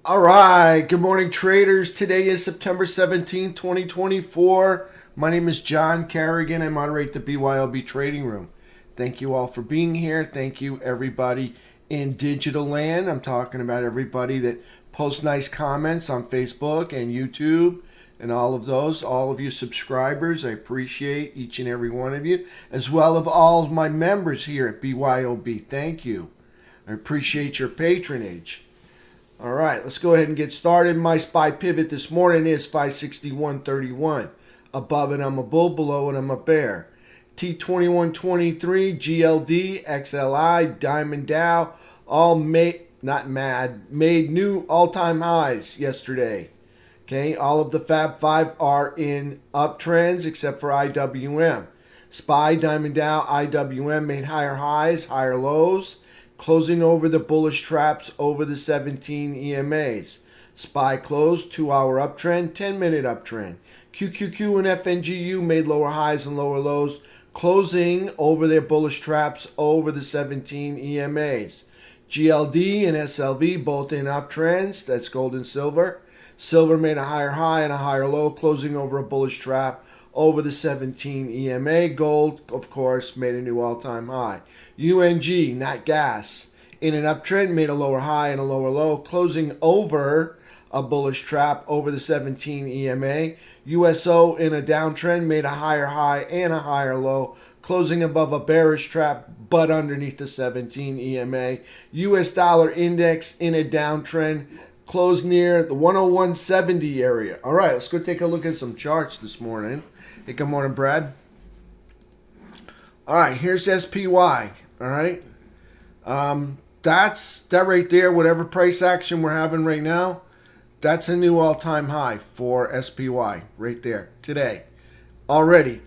All right. Good morning, traders. Today is September 17th, 2024. My name is John Carrigan. I moderate the BYOB trading room. Thank you all for being here. Thank you, everybody in digital land. I'm talking about everybody that posts nice comments on Facebook and YouTube and all of those. All of you subscribers, I appreciate each and every one of you, as well as all of my members here at BYOB. Thank you. I appreciate your patronage. All right, let's go ahead and get started. My SPY pivot this morning is 561.31. Above it, I'm a bull. Below it, I'm a bear. T2123, GLD, XLI, Diamond Dow, all made new all-time highs yesterday. Okay, all of the Fab 5 are in uptrends except for IWM. SPY, Diamond Dow, IWM made higher highs, higher lows, closing over the bullish traps over the 17 EMAs. SPY closed 2-hour uptrend, 10-minute uptrend. QQQ and FNGU made lower highs and lower lows, closing over their bullish traps over the 17 EMAs. GLD and SLV both in uptrends. That's gold and silver. Silver made a higher high and a higher low, closing over a bullish trap over the 17 EMA. Gold, of course, made a new all-time high. UNG, not gas, in an uptrend, made a lower high and a lower low, closing over a bullish trap over the 17 EMA. USO in a downtrend, made a higher high and a higher low, closing above a bearish trap but underneath the 17 EMA. US dollar index in a downtrend, closed near the 101.70 area. All right, let's go take a look at some charts this morning. Hey, good morning, Brad. All right, here's SPY. All right, that's that right there. Whatever price action we're having right now, that's a new all-time high for SPY right there today. Already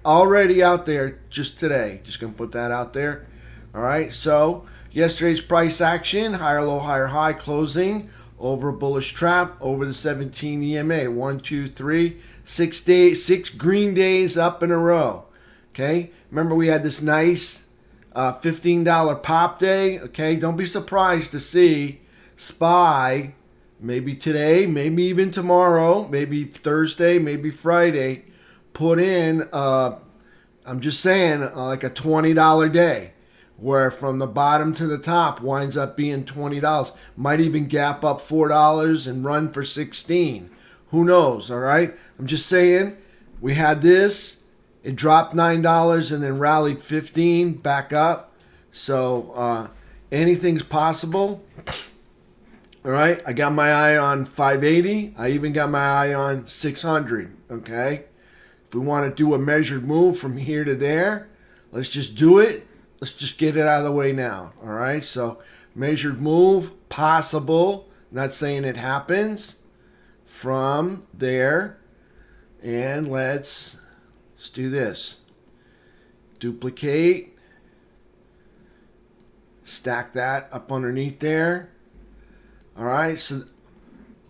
out there just today. Just gonna put that out there. All right. So yesterday's price action, higher low, higher high, closing over a bullish trap over the 17 EMA. 1, 2, 3, 6 days, 6 green days up in a row. Okay. Remember we had this nice $15 pop day. Okay. Don't be surprised to see SPY maybe today, maybe even tomorrow, maybe Thursday, maybe Friday, put in, I'm just saying, like a $20 day, where from the bottom to the top winds up being $20. Might even gap up $4 and run for 16. Who knows, all right? I'm just saying, we had this, it dropped $9 and then rallied 15 back up. So anything's possible. All right, I got my eye on 580. I even got my eye on 600, okay? If we want to do a measured move from here to there, let's just do it. Let's just get it out of the way now, all right? So measured move, possible. Not saying it happens. From there, and let's do this. Duplicate. Stack that up underneath there. All right, so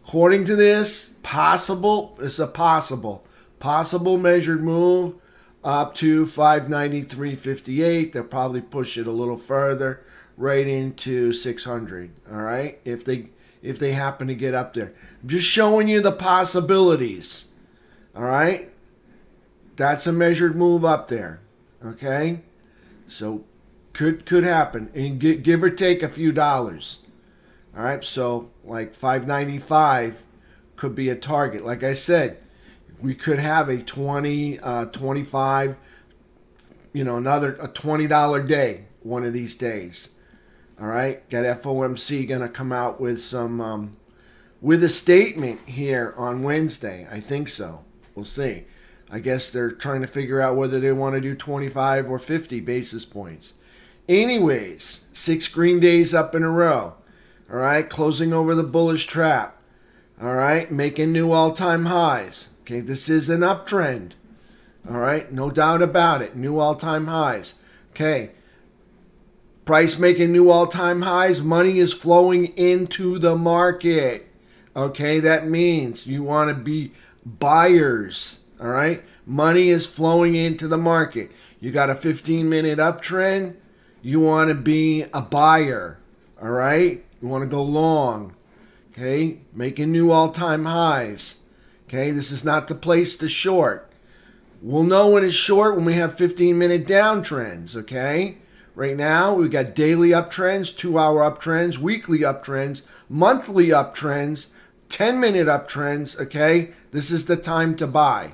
according to this, it's a possible measured move up to 593.58. They'll probably push it a little further, right into 600. All right, if they happen to get up there. I'm just showing you the possibilities. All right, that's a measured move up there. Okay, so could happen, and give or take a few dollars. All right, so like 595 could be a target. Like I said, we could have a 25, another a $20 day one of these days. All right, got FOMC going to come out with some, with a statement here on Wednesday. I think so. We'll see. I guess they're trying to figure out whether they want to do 25 or 50 basis points. Anyways, 6 green days up in a row. All right, closing over the bullish trap. All right, making new all-time highs. Okay, this is an uptrend. All right, no doubt about it. New all-time highs. Okay, price making new all-time highs. Money is flowing into the market. Okay, that means you want to be buyers. All right, money is flowing into the market. You got a 15-minute uptrend. You want to be a buyer. All right. You want to go long. Okay, making new all-time highs. Okay, this is not the place to short. We'll know when it's short when we have 15-minute downtrends, okay? Right now, we've got daily uptrends, 2-hour uptrends, weekly uptrends, monthly uptrends, 10-minute uptrends, okay? This is the time to buy.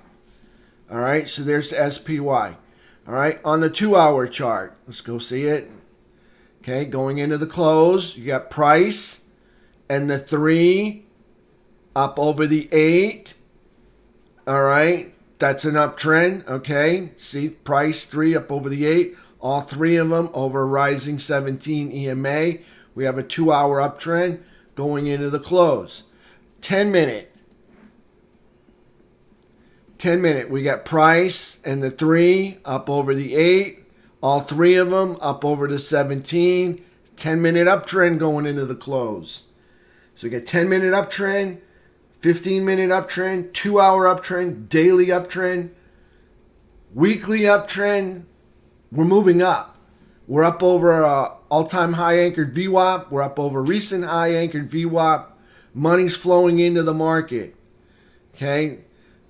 All right, so there's SPY. All right, on the 2-hour chart, let's go see it. Okay, going into the close, you got price and the 3 up over the 8. All right, that's an uptrend, okay? See, price 3 up over the 8. All 3 of them over rising 17 EMA. We have a 2-hour uptrend going into the close. 10-minute. 10-minute, we got price and the 3 up over the 8. All 3 of them up over the 17. 10-minute uptrend going into the close. So we got 10-minute uptrend, 15-minute uptrend, 2-hour uptrend, daily uptrend, weekly uptrend. We're moving up. We're up over all-time high anchored VWAP. We're up over recent high anchored VWAP. Money's flowing into the market. Okay?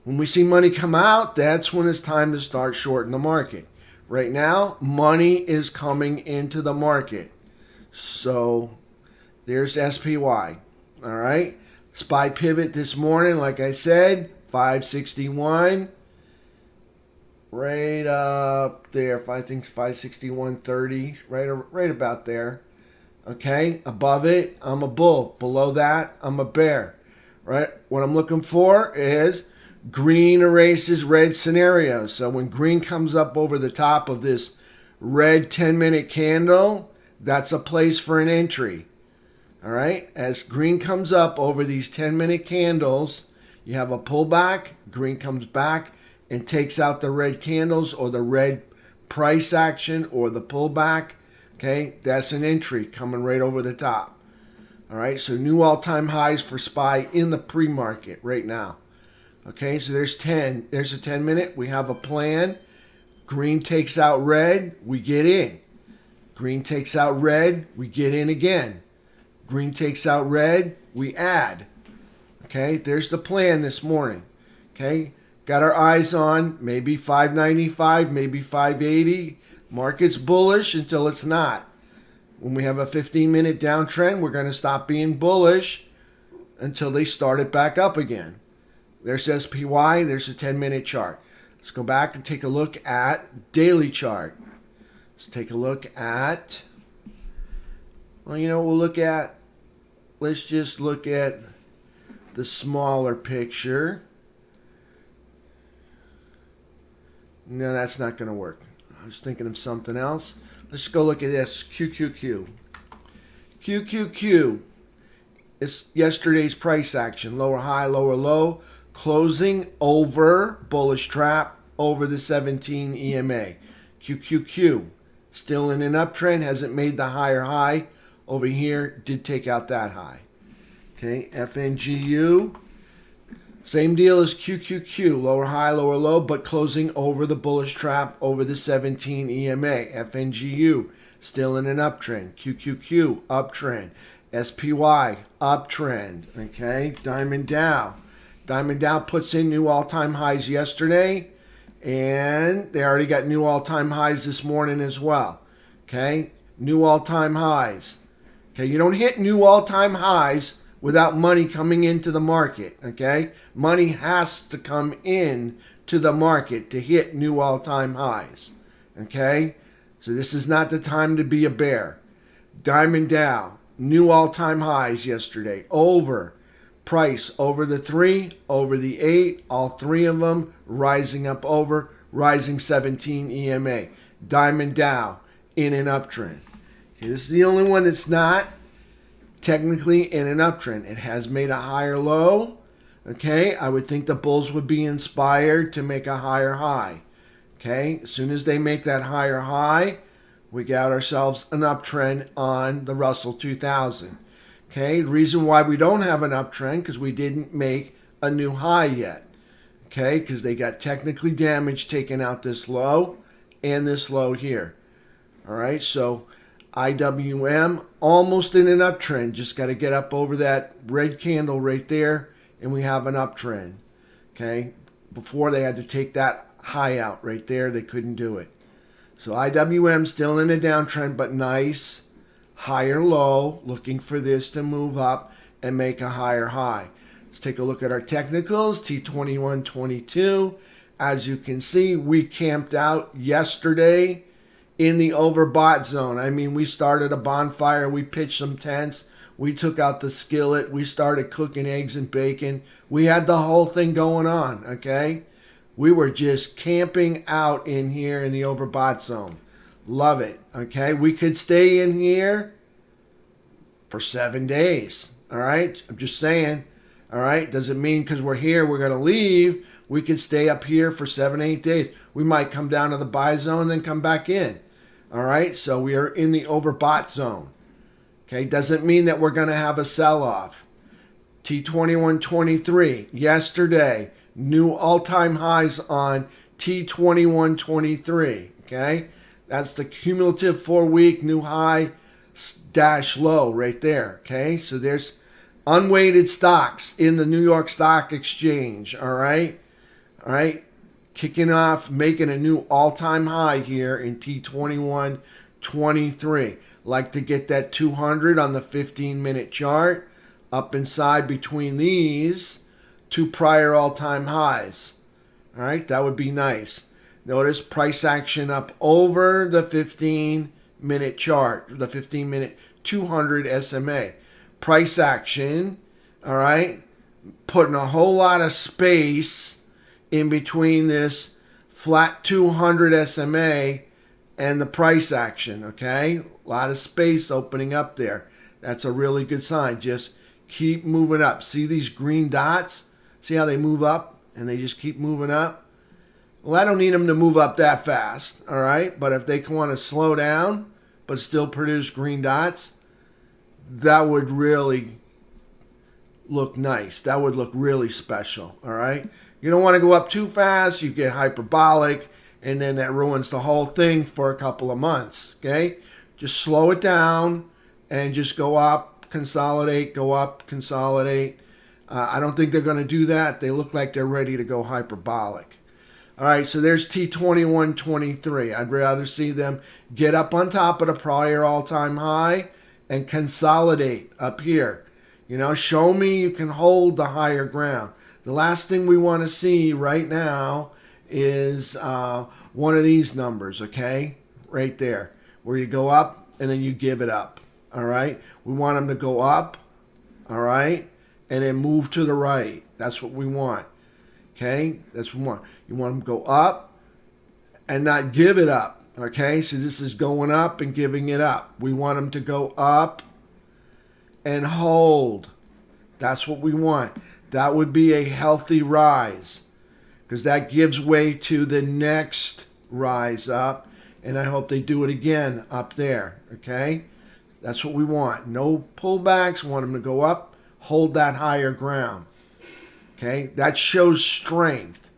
When we see money come out, that's when it's time to start shorting the market. Right now, money is coming into the market. So there's SPY. All right? SPY pivot this morning, like I said, 561. Right up there. I think 561.30. Right about there. Okay? Above it, I'm a bull. Below that, I'm a bear. Right? What I'm looking for is green erases red scenario. So when green comes up over the top of this red 10-minute candle, that's a place for an entry. All right? As green comes up over these 10-minute candles, you have a pullback. Green comes back and takes out the red candles or the red price action or the pullback. Okay? That's an entry coming right over the top. All right? So new all-time highs for SPY in the pre-market right now. Okay, so there's 10. There's a 10-minute. We have a plan. Green takes out red. We get in. Green takes out red. We get in again. Green takes out red. We add. Okay, there's the plan this morning. Okay, got our eyes on maybe 595, maybe 580. Market's bullish until it's not. When we have a 15-minute downtrend, we're going to stop being bullish until they start it back up again. There's SPY. There's a 10-minute chart. Let's go back and take a look at daily chart. Let's take a look at, well, you know, let's just look at the smaller picture. No, that's not going to work. I was thinking of something else. Let's go look at this, QQQ. QQQ is yesterday's price action, lower high, lower low. Closing over bullish trap over the 17 EMA. QQQ still in an uptrend, hasn't made the higher high over here, did take out that high. Okay, FNGU, same deal as QQQ, lower high, lower low, but closing over the bullish trap over the 17 EMA. FNGU still in an uptrend. QQQ uptrend. SPY uptrend. Okay, Diamond Dow. Diamond Dow puts in new all-time highs yesterday, and they already got new all-time highs this morning as well. Okay, new all-time highs. Okay, you don't hit new all-time highs without money coming into the market. Okay, money has to come in to the market to hit new all-time highs. Okay, so this is not the time to be a bear. Diamond Dow, new all-time highs yesterday, over. Price over the 3, over the 8, all 3 of them rising up over, rising 17 EMA. Diamond Dow in an uptrend. Okay, this is the only one that's not technically in an uptrend. It has made a higher low. Okay, I would think the bulls would be inspired to make a higher high. Okay, as soon as they make that higher high, we got ourselves an uptrend on the Russell 2000. Okay, the reason why we don't have an uptrend because we didn't make a new high yet. Okay, because they got technically damaged taking out this low and this low here. All right, so IWM almost in an uptrend. Just got to get up over that red candle right there, and we have an uptrend. Okay, before they had to take that high out right there, they couldn't do it. So IWM still in a downtrend, but nice higher low, looking for this to move up and make a higher high. Let's take a look at our technicals. T2122. As you can see, we camped out yesterday in the overbought zone. I mean, we started a bonfire. We pitched some tents. We took out the skillet. We started cooking eggs and bacon. We had the whole thing going on, okay? We were just camping out in here in the overbought zone. Love it, okay? We could stay in here for 7 days, all right? I'm just saying, all right? Doesn't mean because we're here we're going to leave. We could stay up here for 7, 8 days. We might come down to the buy zone, then come back in, all right? So we are in the overbought zone, okay? Doesn't mean that we're going to have a sell-off. T2123, yesterday, new all-time highs on T2123, okay? That's the cumulative 4-week new high dash low right there, okay? So there's unweighted stocks in the New York Stock Exchange, all right? All right, kicking off, making a new all-time high here in T2123. Like to get that 200 on the 15-minute chart up inside between these two prior all-time highs. All right, that would be nice. Notice price action up over the 15-minute chart, the 15-minute 200 SMA. Price action, all right, putting a whole lot of space in between this flat 200 SMA and the price action, okay? A lot of space opening up there. That's a really good sign. Just keep moving up. See these green dots? See how they move up and they just keep moving up? Well, I don't need them to move up that fast, all right? But if they want to slow down but still produce green dots, that would really look nice. That would look really special, all right? You don't want to go up too fast. You get hyperbolic, and then that ruins the whole thing for a couple of months, okay? Just slow it down and just go up, consolidate, go up, consolidate. I don't think they're going to do that. They look like they're ready to go hyperbolic. All right, so there's T2123. I'd rather see them get up on top of the prior all-time high and consolidate up here. You know, show me you can hold the higher ground. The last thing we want to see right now is one of these numbers, okay? Right there, where you go up and then you give it up, all right? We want them to go up, all right? And then move to the right. That's what we want, okay? That's what we want. You want them to go up and not give it up, okay? So this is going up and giving it up. We want them to go up and hold. That's what we want. That would be a healthy rise because that gives way to the next rise up. And I hope they do it again up there, okay? That's what we want. No pullbacks. We want them to go up, hold that higher ground, okay? That shows strength,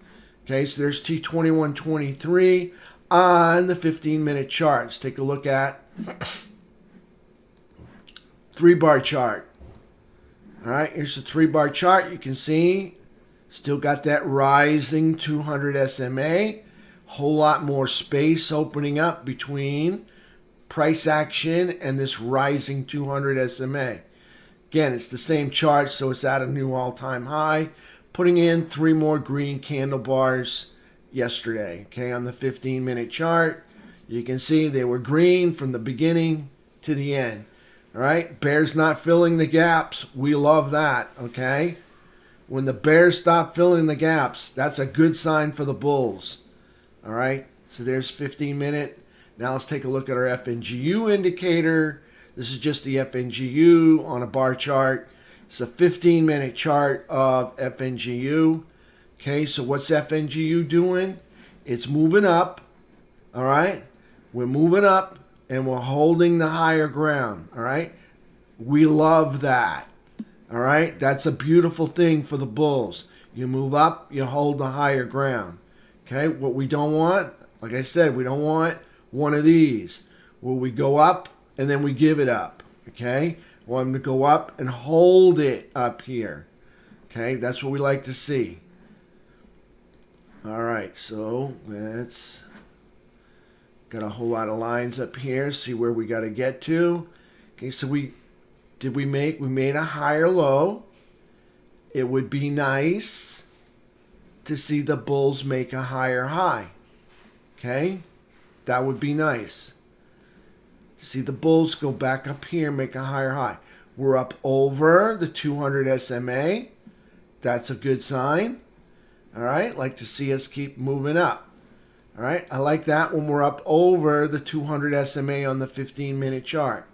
okay? So there's T2123 on the 15-minute chart. Let's take a look at 3-bar chart. All right, here's the 3-bar chart. You can see still got that rising 200 SMA. Whole lot more space opening up between price action and this rising 200 SMA. Again, it's the same chart, so it's at a new all-time high. Putting in 3 more green candle bars yesterday, okay, on the 15-minute chart. You can see they were green from the beginning to the end. All right, bears not filling the gaps. We love that, okay? When the bears stop filling the gaps, that's a good sign for the bulls. All right, so there's 15-minute. Now let's take a look at our FNGU indicator. This is just the FNGU on a bar chart. It's a 15-minute chart of FNGU. Okay, so what's FNGU doing? It's moving up, all right? We're moving up. And we're holding the higher ground, all right? We love that, all right? That's a beautiful thing for the bulls. You move up, you hold the higher ground, okay? What we don't want, like I said, we don't want one of these where we go up and then we give it up. Okay, I want them to go up and hold it up here. Okay, that's what we like to see. All right, so let's got a whole lot of lines up here. See where we got to get to. Okay, so we made a higher low. It would be nice to see the bulls make a higher high. Okay, that would be nice. To see the bulls go back up here, make a higher high. We're up over the 200 SMA. That's a good sign. All right, like to see us keep moving up. All right, I like that when we're up over the 200 SMA on the 15-minute chart.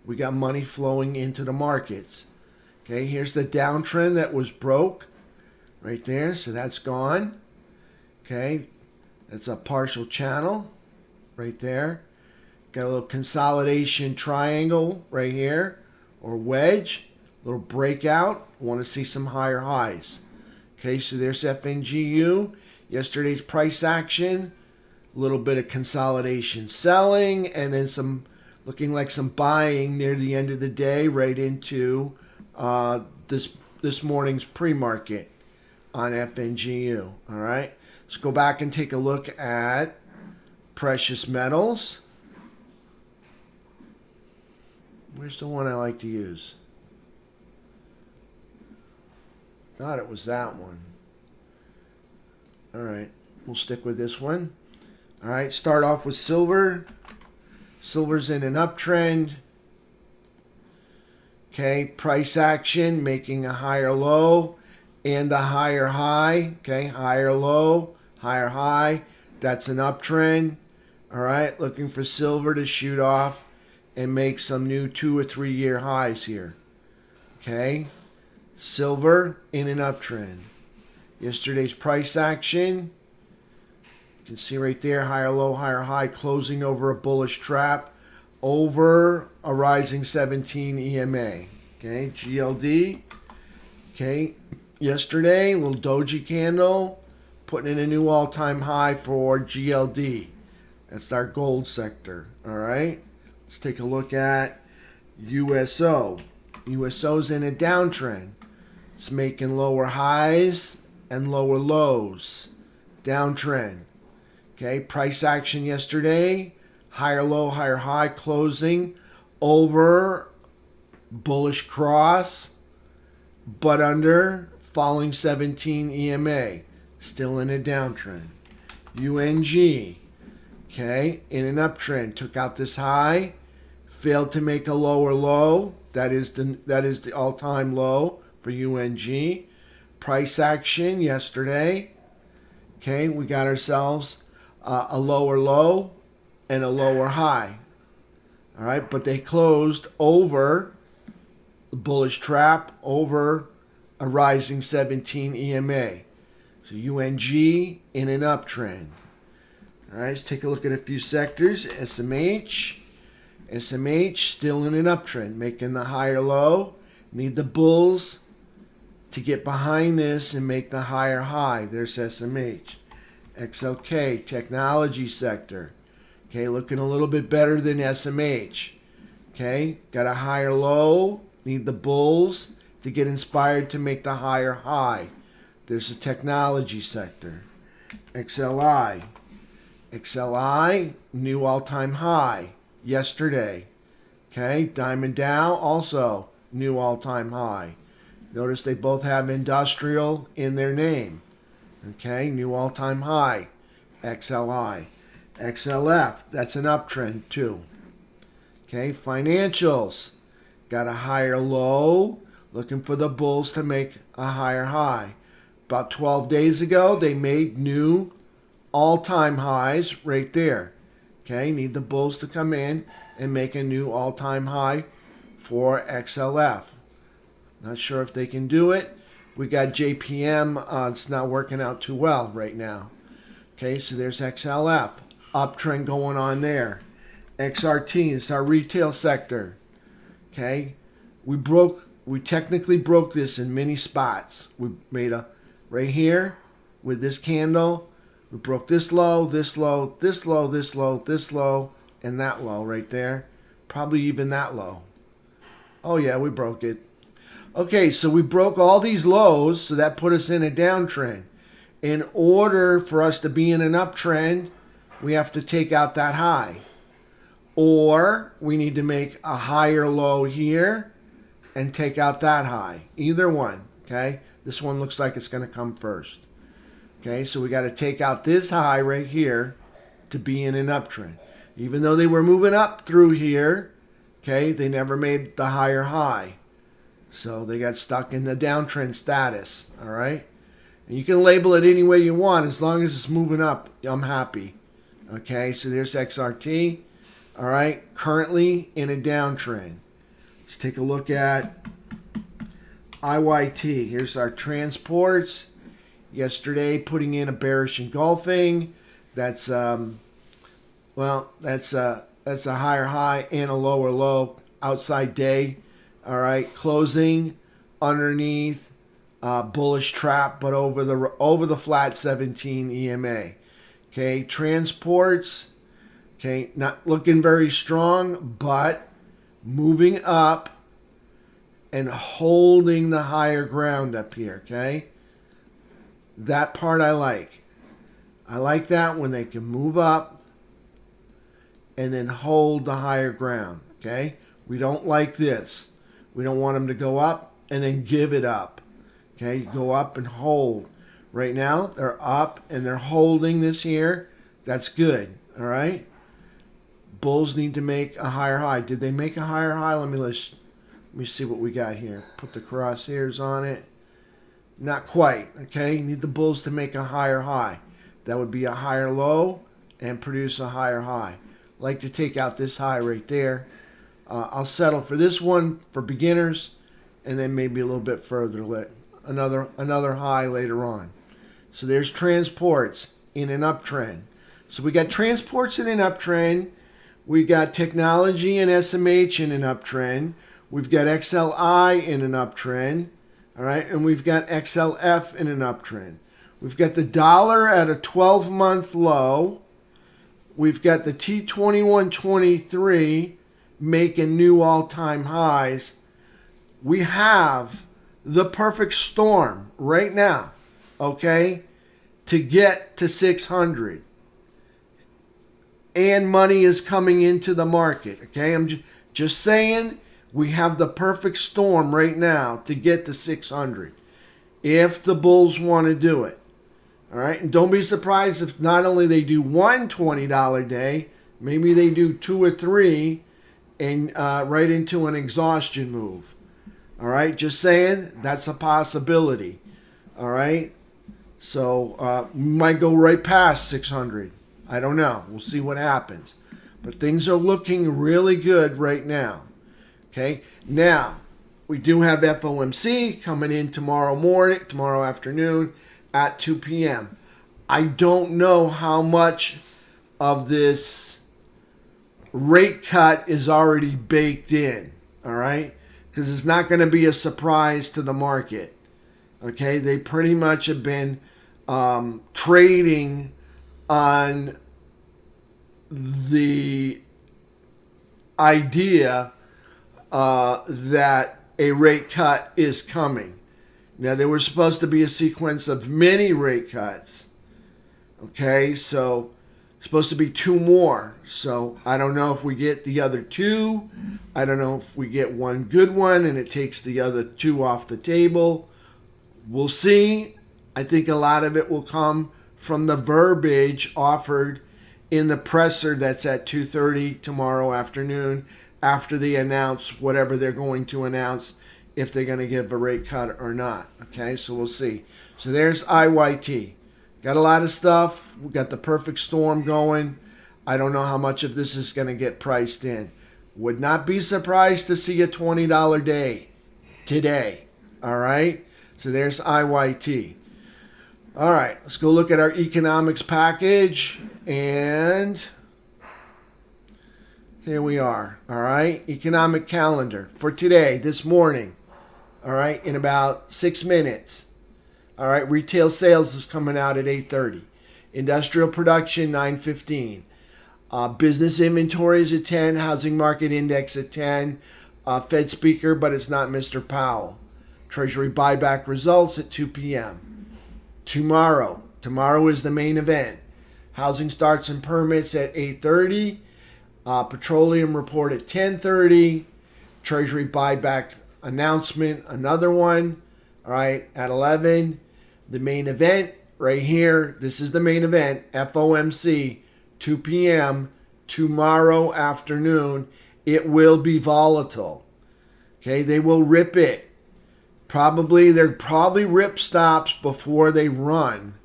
We got money flowing into the markets. Okay, here's the downtrend that was broke right there, so that's gone. Okay, that's a partial channel right there. Got a little consolidation triangle right here, or wedge, little breakout. Want to see some higher highs. Okay, so there's FNGU. Yesterday's price action, a little bit of consolidation selling, and then some looking like some buying near the end of the day right into this morning's pre-market on FNGU. All right, let's go back and take a look at precious metals. Where's the one I like to use? Thought it was that one. All right, we'll stick with this one. All right, start off with silver. Silver's in an uptrend. Okay, price action making a higher low and a higher high. Okay, higher low, higher high. That's an uptrend. All right, looking for silver to shoot off and make some new 2 or 3 year highs here. Okay, silver in an uptrend. Yesterday's price action. You can see right there, higher low, higher high, closing over a bullish trap over a rising 17 EMA. Okay, GLD. Okay, yesterday, little doji candle, putting in a new all-time high for GLD. That's our gold sector. All right, let's take a look at USO. USO's in a downtrend. It's making lower highs and lower lows. Downtrend. Okay, price action yesterday. Higher low, higher high, closing over bullish cross, but under falling 17 EMA. Still in a downtrend. UNG. Okay, in an uptrend. Took out this high. Failed to make a lower low. That is the all-time low for UNG. Price action yesterday. Okay, we got ourselves a lower low and a lower high. All right, but they closed over the bullish trap, over a rising 17 EMA. So UNG in an uptrend. All right, let's take a look at a few sectors. SMH. SMH still in an uptrend, making the higher low. Need the bulls to get behind this and make the higher high. There's SMH. XLK, technology sector. Okay, looking a little bit better than SMH. Okay, got a higher low. Need the bulls to get inspired to make the higher high. There's a technology sector. XLI. XLI, new all-time high yesterday. Okay, Diamond Dow also new all-time high. Notice they both have industrial in their name. Okay, new all-time high. XLI. XLF, that's an uptrend too. Okay, financials. Got a higher low. Looking for the bulls to make a higher high. About 12 days ago, they made new all-time highs right there. Okay, need the bulls to come in and make a new all-time high for XLF. Not sure if they can do it. We got JPM. It's not working out too well right now. Okay, so there's XLF. Uptrend going on there. XRT is our retail sector. Okay, we technically broke this in many spots. We made a right here with this candle. We broke this low, this low, this low, this low, this low, and that low right there. Probably even that low. Oh yeah, we broke it. Okay, so we broke all these lows, so that put us in a downtrend. In order for us to be in an uptrend, we have to take out that high. Or we need to make a higher low here and take out that high. Either one, okay? This one looks like it's going to come first. Okay, so we got to take out this high right here to be in an uptrend. Even though they were moving up through here, okay, they never made the higher high. So they got stuck in the downtrend status, all right? And you can label it any way you want. As long as it's moving up, I'm happy. Okay, so there's XRT, all right? Currently in a downtrend. Let's take a look at IYT. Here's our transports. Yesterday, putting in a bearish engulfing. That's that's a higher high and a lower low outside day. All right, closing underneath bullish trap, but over the flat 17 EMA. Okay, transports. Okay, not looking very strong, but moving up and holding the higher ground up here. Okay. That part I like. I like that when they can move up and then hold the higher ground, okay? We don't like this. We don't want them to go up and then give it up, okay? Go up and hold. Right now, they're up and they're holding this here. That's good, all right? Bulls need to make a higher high. Did they make a higher high? Let me see what we got here. Put the crosshairs on it. Not quite, okay? You need the bulls to make a higher high. That would be a higher low and produce a higher high. Like to take out this high right there. I'll settle for this one for beginners, and then maybe a little bit further, another high later on. So there's transports in an uptrend. So we got transports in an uptrend. We got technology and SMH in an uptrend. We've got XLI in an uptrend. All right, and we've got XLF in an uptrend. We've got the dollar at a 12-month low. We've got the T2123 making new all-time highs. We have the perfect storm right now, okay, to get to 600. And money is coming into the market, okay? I'm just saying, we have the perfect storm right now to get to 600 if the bulls want to do it. All right, and don't be surprised if not only they do one $20 day, maybe they do 2 or 3 and right into an exhaustion move. All right, just saying, that's a possibility. All right, so we might go right past 600. I don't know. We'll see what happens. But things are looking really good right now. Okay, now we do have FOMC coming in tomorrow afternoon at 2 p.m. I don't know how much of this rate cut is already baked in, all right? Because it's not going to be a surprise to the market. Okay, they pretty much have been trading on the idea that a rate cut is coming. Now, there was supposed to be a sequence of many rate cuts. Okay, so supposed to be 2 more. So I don't know if we get the other 2. I don't know if we get one good one and it takes the other 2 off the table. We'll see. I think a lot of it will come from the verbiage offered in the presser that's at 2:30 tomorrow afternoon after they announce whatever they're going to announce, if they're going to give a rate cut or not. Okay, so we'll see. So there's IYT. Got a lot of stuff. We got the perfect storm going. I don't know how much of this is going to get priced in. Would not be surprised to see a $20 day today. All right, so there's IYT. All right, let's go look at our economics package. And here we are. All right, economic calendar for today, this morning. All right, in about 6 minutes. All right, retail sales is coming out at 8:30. Industrial production, 9:15. Business inventories at 10. Housing market index at 10. Fed speaker, but it's not Mr. Powell. Treasury buyback results at 2 p.m. Tomorrow is the main event. Housing starts and permits at 8:30. Petroleum report at 10:30. Treasury buyback announcement, another one. All right, at 11. The main event right here. This is the main event. FOMC, 2 p.m. tomorrow afternoon. It will be volatile. Okay, they will rip it. They'll probably rip stops before they run.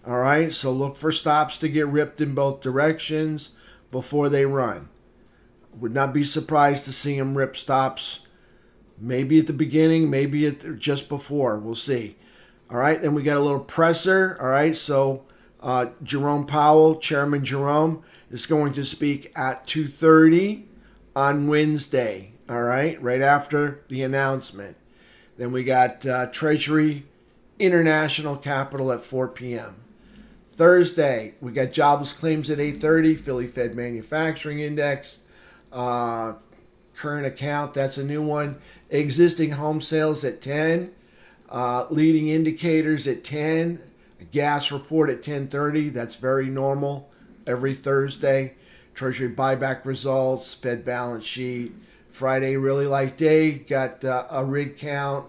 All right, so look for stops to get ripped in both directions before they run. Would not be surprised to see them rip stops. Maybe at the beginning, maybe just before. We'll see. All right, then we got a little presser. All right, so Jerome Powell, Chairman Jerome, is going to speak at 2:30 on Wednesday. All right, right after the announcement. Then we got Treasury International Capital at 4 p.m. Thursday, we got jobless claims at 8:30, Philly Fed Manufacturing Index, current account, that's a new one. Existing home sales at 10, leading indicators at 10, a gas report at 10:30, that's very normal every Thursday. Treasury buyback results, Fed balance sheet. Friday, really light day, got a rig count,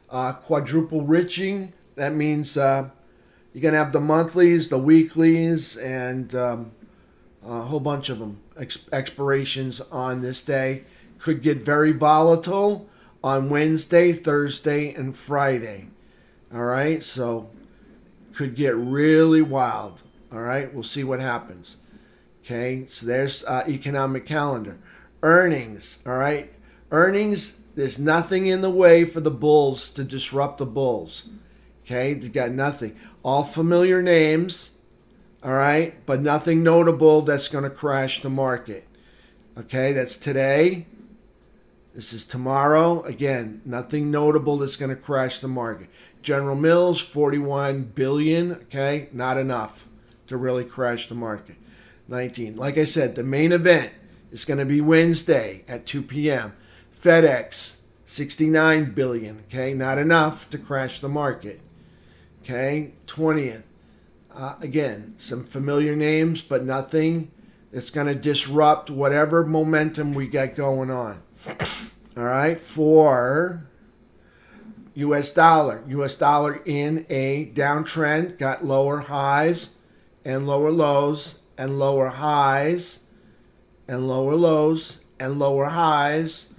quadruple riching. That means you're going to have the monthlies, the weeklies, and a whole bunch of them. Expirations on this day. Could get very volatile on Wednesday, Thursday, and Friday. All right, so could get really wild. All right, we'll see what happens. Okay, so there's economic calendar. Earnings, all right? Earnings, there's nothing in the way for the bulls to disrupt the bulls. Okay, they got nothing. All familiar names, all right? But nothing notable that's going to crash the market. Okay, that's today. This is tomorrow. Again, nothing notable that's going to crash the market. General Mills, 41 billion, okay? Not enough to really crash the market. 19. Like I said, the main event is going to be Wednesday at 2 p.m. FedEx, 69 billion, okay? Not enough to crash the market. Okay, 20th. Again, some familiar names, but nothing that's going to disrupt whatever momentum we got going on. All right, for U.S. dollar. U.S. dollar in a downtrend, got lower highs and lower lows and lower highs and lower lows and lower highs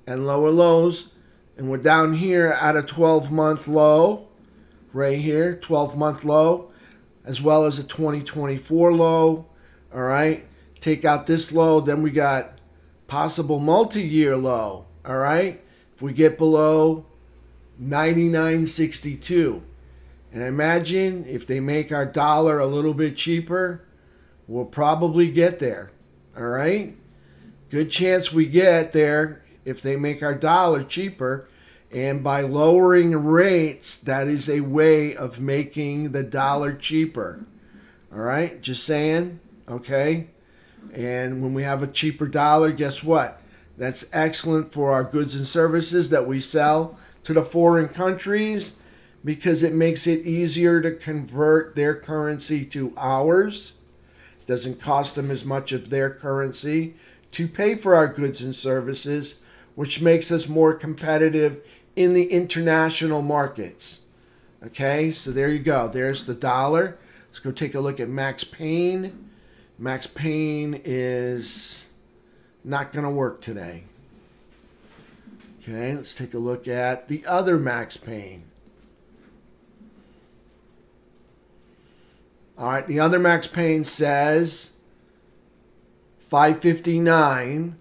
and lower lows. And we're down here at a 12-month low. Right here, 12-month low, as well as a 2024 low. All right, take out this low, then we got possible multi-year low. All right, if we get below 99.62, and imagine if they make our dollar a little bit cheaper, we'll probably get there. All right, good chance we get there if they make our dollar cheaper. And by lowering rates, that is a way of making the dollar cheaper. All right, just saying, okay? And when we have a cheaper dollar, guess what? That's excellent for our goods and services that we sell to the foreign countries because it makes it easier to convert their currency to ours. It doesn't cost them as much of their currency to pay for our goods and services, which makes us more competitive in the international markets. Okay, so there you go. There's the dollar. Let's go take a look at Max Payne. Max Payne is not going to work today. Okay, let's take a look at the other Max Payne. All right, the other Max Payne says 559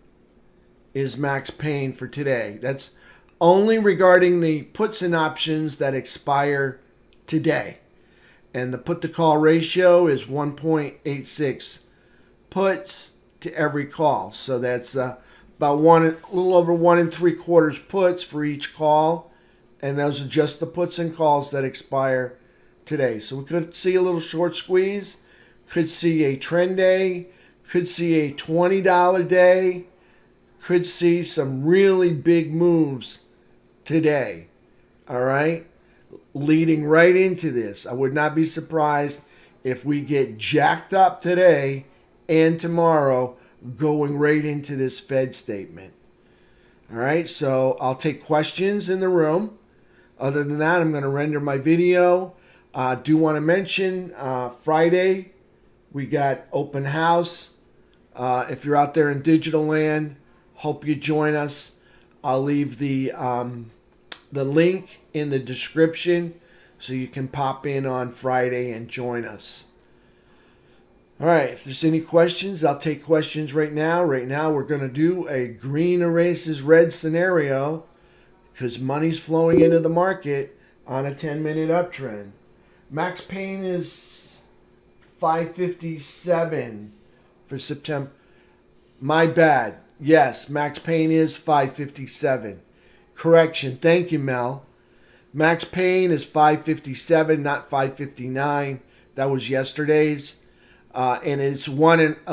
is Max Payne for today. That's only regarding the puts and options that expire today. And the put to call ratio is 1.86 puts to every call. So that's about a little over 1 3/4 puts for each call. And those are just the puts and calls that expire today. So we could see a little short squeeze, could see a trend day, Could see a $20 day. Could see some really big moves today. All right? Leading right into this. I would not be surprised if we get jacked up today and tomorrow going right into this Fed statement. All right, so I'll take questions in the room. Other than that, I'm going to render my video. Do want to mention Friday, we got open house. If you're out there in digital land, hope you join us. I'll leave the link in the description so you can pop in on Friday and join us. All right, if there's any questions, I'll take questions right now. Right now, we're going to do a green erases red scenario because money's flowing into the market on a 10-minute uptrend. Max Pain is 557 for September. My bad. Yes, Max Pain is 557. Correction. Thank you, Mel. Max Pain is 557, not 559. That was yesterday's. And it's a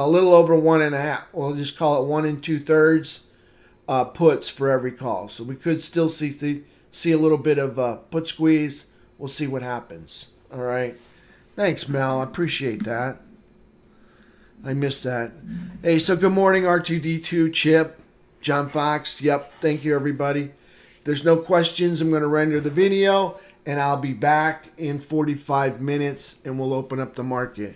little over 1.5. We'll just call it 1 2/3 puts for every call. So we could still see a little bit of put squeeze. We'll see what happens. All right. Thanks, Mel. I appreciate that. I missed that. Hey, so good morning, R2D2, Chip, John Fox. Yep. Thank you, everybody. If there's no questions, I'm going to render the video, and I'll be back in 45 minutes, and we'll open up the market.